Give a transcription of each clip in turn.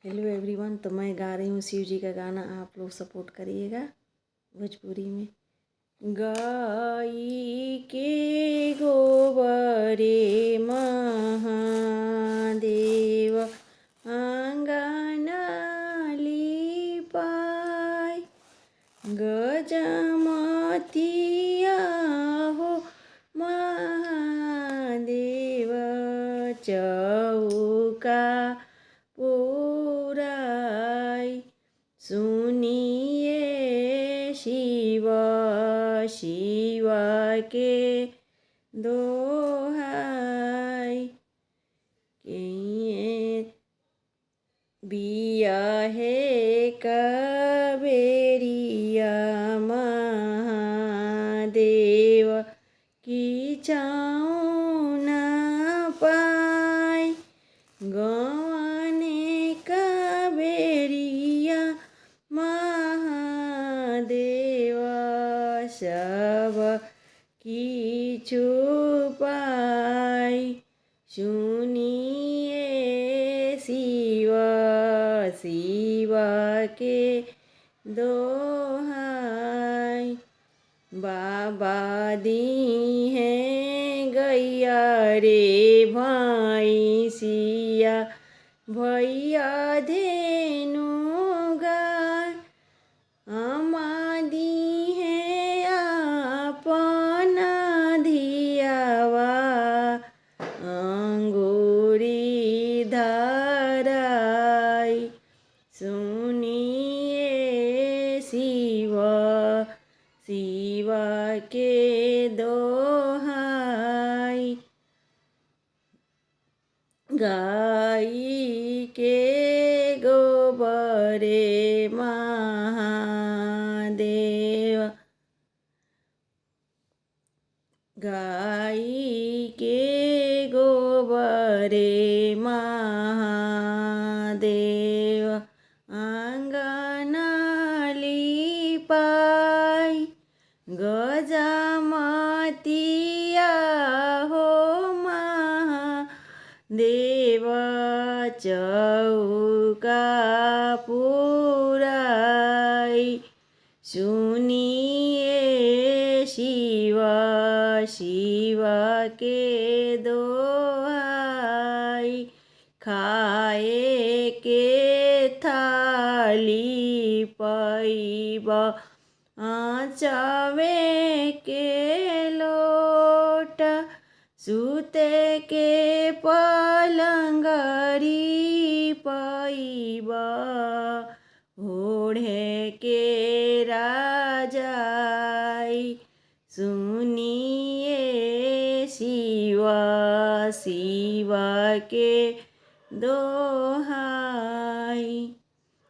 Hello everyone. तो मैं गा रही हूँ शिव जी का गाना, आप लोग सपोर्ट करिएगा भोजपुरी में। गाई के गोबरे महादेव आंगन लिपाय, गजमतिया हो महादेव चौका पुराय। सुनिए शिव शिव के दोहाई, बिया है कबेरिया महादेव की छाँव न पाय। गवाने कबेरिया महादेव सब की छुपाई। सुनिए शिव शिव के दोहाई, बाबा दी हैं गैया रे भैंसिया, भैया धेनु गाय। अमा दी हैं अपना धियावा, अंगूरी धराई। सुनिए शिव शिव के दोहाई, गाई के गोबरे महादेव, गाई के गोबरे महादेव आंगन लिपाय। गजमतिया हो महादेव चौका पुराय। सुनिए शिव शिव के दोहाई, खाए के थाली पैब आँचवे के लोट, सूते के पलंगरी पैब ओढ़े के राजाई। सुनिए शिव शिव के दोहाई।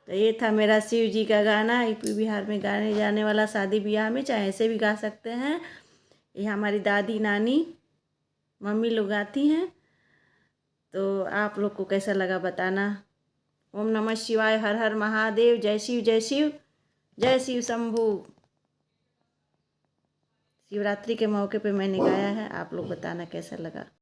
तो ये था मेरा शिव जी का गाना। यूपी बिहार में गाने जाने वाला, शादी ब्याह में चाहे ऐसे भी गा सकते हैं। ये हमारी दादी नानी मम्मी लोग गाती हैं। तो आप लोग को कैसा लगा बताना। ओम नमः शिवाय, हर हर महादेव, जय शिव जय शिव जय शिव शंभू। शिवरात्रि के मौके पे मैंने गाया है, आप लोग बताना कैसा लगा।